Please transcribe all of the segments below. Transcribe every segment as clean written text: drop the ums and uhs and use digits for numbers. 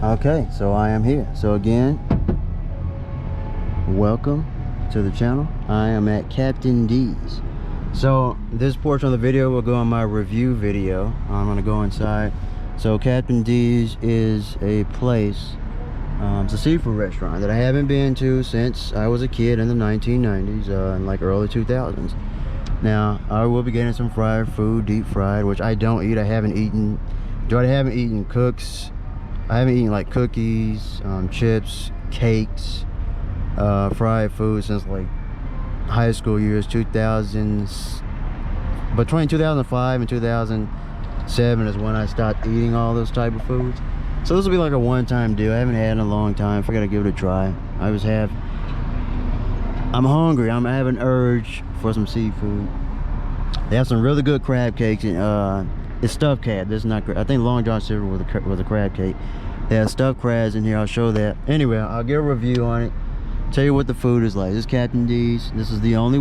Okay, so I am here. So again, welcome to the channel. I am at Captain D's. So this portion of the video will go on my review video. I'm gonna go inside. So Captain D's is a place, it's a seafood restaurant that I haven't been to since I was a kid in the 1990s, and like early 2000s. Now I will be getting some fried food, deep fried, which I don't eat. I haven't eaten cooks. I haven't eaten like cookies, chips, cakes, fried food since like high school years, 2000s. Between 2005 and 2007 is when I stopped eating all those type of foods. So this will be like a one-time deal. I haven't had it in a long time. I gotta give it a try. I'm hungry. I have an urge for some seafood. They have some really good crab cakes, and it's stuffed crab. This is not. I think Long John Silver was a crab cake. They have stuffed crabs in here. I'll show that. Anyway, I'll get a review on it. Tell you what the food is like. This is Captain D's. This is the only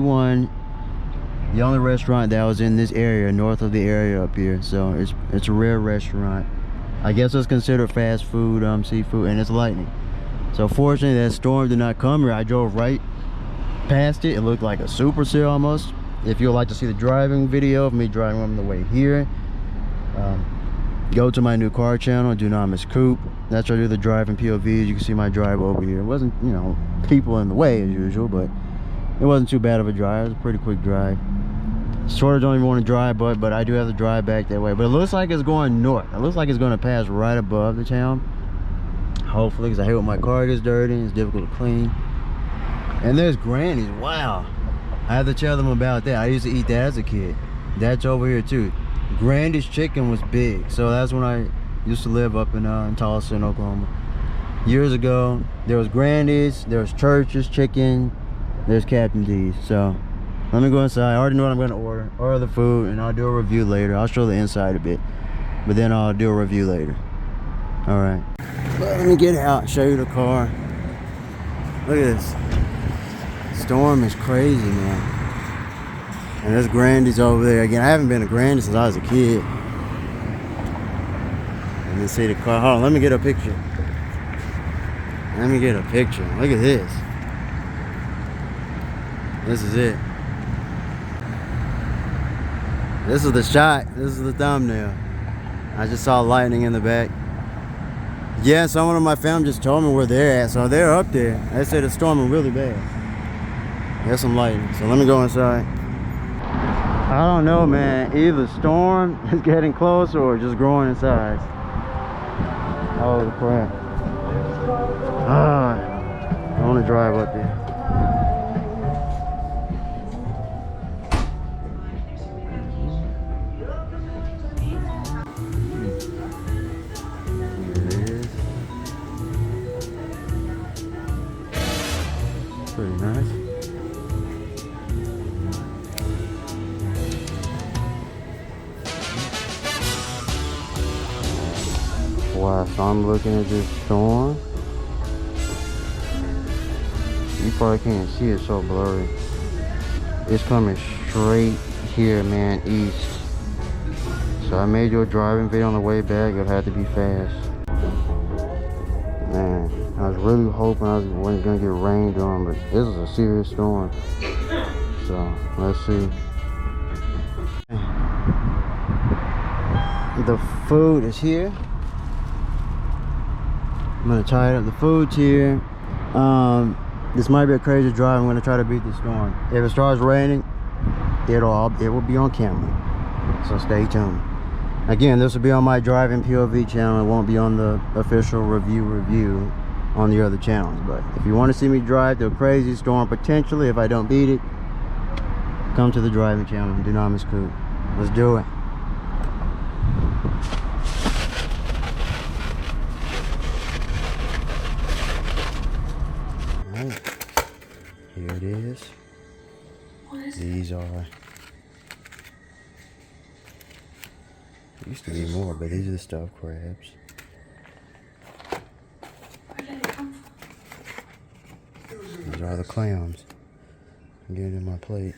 restaurant that was in this area, north of the area up here. So it's a rare restaurant. I guess it's considered fast food, seafood, and it's lightning. So fortunately, that storm did not come here. I drove right past it. It looked like a supercell almost. If you'd like to see the driving video of me driving on the way here, go to my new car channel, Dunamis Coupe. That's where I do the driving POVs. You can see my drive over here. It wasn't, you know, people in the way as usual, but it wasn't too bad of a drive. It was a pretty quick drive. Sort of don't even want to drive, but I do have to drive back that way. But it looks like it's going north. It looks like it's going to pass right above the town. Hopefully, because I hate when my car gets dirty and it's difficult to clean. And there's Granny's. Wow. I have to tell them about that. I used to eat that as a kid. That's over here too. Grandy's chicken was big. So that's when I used to live up in Tulsa, in Oklahoma. Years ago, there was Grandy's, there was Church's Chicken, there's Captain D's. So let me go inside. I already know what I'm going to order the food, and I'll do a review later. I'll show the inside a bit, but then I'll do a review later. All right. But let me get out and show you the car. Look at this. Storm is crazy, man. And there's Grandy's over there again. I haven't been to Grandy's since I was a kid. Let me see the car. Hold on, let me get a picture. Let me get a picture. Look at this. This is it. This is the shot. This is the thumbnail. I just saw lightning in the back. Yeah, someone in my family just told me where they're at, so they're up there. They said it's storming really bad. There's some lightning, so let me go inside. I don't know, man. Either storm is getting closer or just growing in size. Holy crap. I want to drive up there. Pretty nice. Wow, so I'm looking at this storm. You probably can't see it, so blurry. It's coming straight here, man, east. So I made you a driving video on the way back. It'll have to be fast. Man, I was really hoping I wasn't gonna get rained on, but this is a serious storm. So let's see. The food is here. I'm gonna tie it up. The food's here. This might be a crazy drive. I'm gonna try to beat the storm. If it starts raining, it will be on camera. So stay tuned. Again, this will be on my driving POV channel. It won't be on the official review on the other channels. But if you want to see me drive through a crazy storm, potentially, if I don't beat it, come to the driving channel, Dunamis Coupe. Let's do it. Alright. Here it is. These are... There used to be more, but these are the stuffed crabs. Where did it come from? These are the clams. I'm getting in my plate.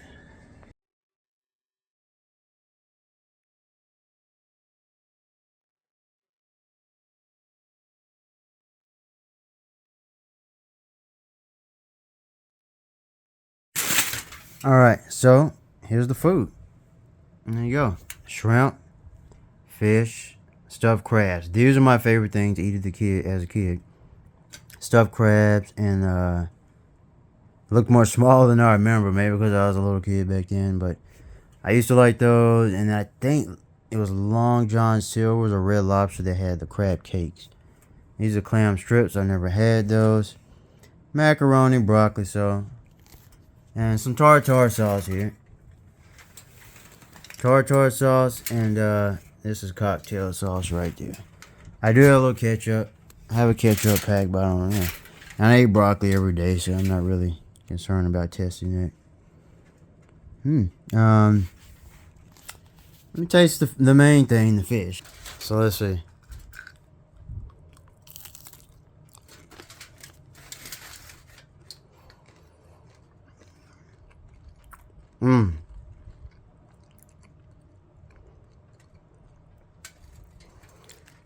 Alright, so here's the food. And there you go. Shrimp, fish, stuffed crabs. These are my favorite things to eat as a kid. Stuffed crabs, and looked more small than I remember, maybe because I was a little kid back then, but I used to like those. And I think it was Long John Silver's or Red Lobster that had the crab cakes. These are clam strips. I never had those. Macaroni, broccoli sauce, and some tartar sauce here. Tartar sauce, and this is cocktail sauce right there. I do have a little ketchup. I have a ketchup pack, but I don't know. And I eat broccoli every day, so I'm not really concerned about testing it. Let me taste the main thing, the fish. So let's see.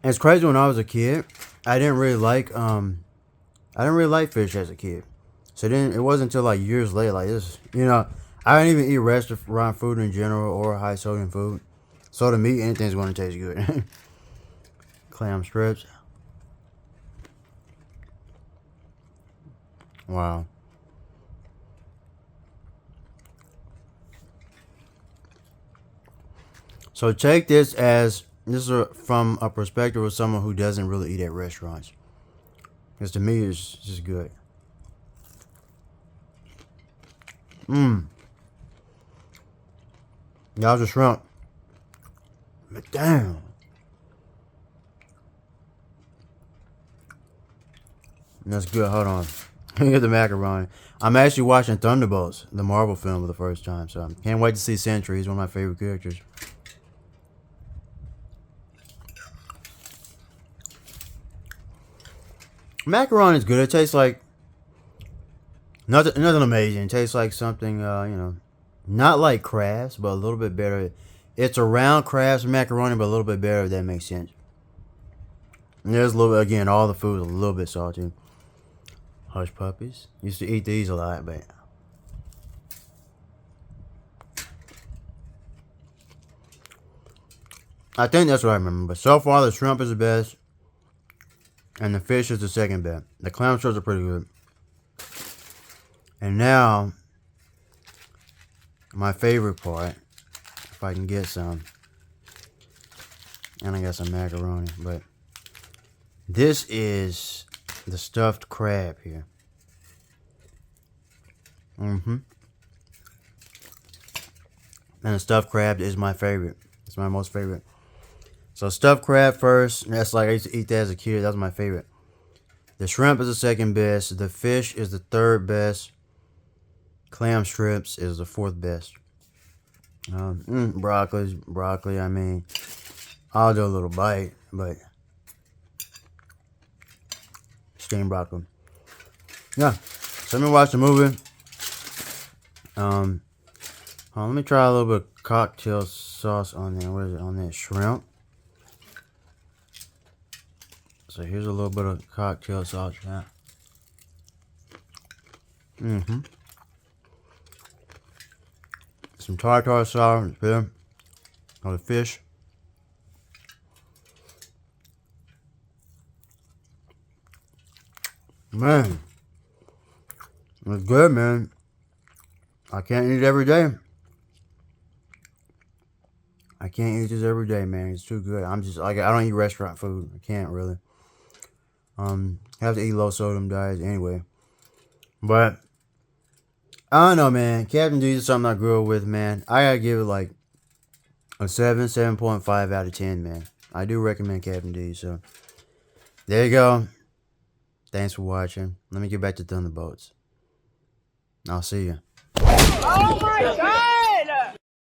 It's crazy. When I was a kid, I didn't really like fish as a kid. So then it wasn't until like years later, like this, I didn't even eat restaurant food in general or high sodium food. So to me, anything's going to taste good. Clam strips. Wow. So take this as, this is from a perspective of someone who doesn't really eat at restaurants. Because to me, it's just good. That was a shrimp. But damn. That's good. Hold on. Let me get the macaroni. I'm actually watching Thunderbolts, the Marvel film, for the first time. So I can't wait to see Sentry. He's one of my favorite characters. Macaroni is good. It tastes like nothing amazing. It tastes like something, not like crabs, but a little bit better. It's around crabs and macaroni, but a little bit better, if that makes sense. And there's a little bit, again, all the food is a little bit salty. Hush puppies. Used to eat these a lot, but I think that's what I remember. But so far, the shrimp is the best. And the fish is the second best. The clam strips are pretty good. And now, my favorite part, if I can get some. And I got some macaroni. But this is the stuffed crab here. And the stuffed crab is my favorite. It's my most favorite. So stuffed crab first. That's like I used to eat that as a kid. That was my favorite. The shrimp is the second best. The fish is the third best. Clam strips is the fourth best. Broccoli. I mean, I'll do a little bite, but steamed broccoli. Yeah. So let me watch the movie. Let me try a little bit of cocktail sauce on there. What is it on that shrimp? So here's a little bit of cocktail sauce. Yeah. Some tartar sauce there on the fish. Man, it's good, man. I can't eat it every day. I can't eat this every day, man. It's too good. I'm just like, I don't eat restaurant food. I can't really. Have to eat low sodium diets anyway. But I don't know, man. Captain D's is something I grew up with, man. I gotta give it like a 7.5 out of 10, man. I do recommend Captain D's. So there you go. Thanks for watching. Let me get back to Thunderbolts. I'll see you. Oh my God!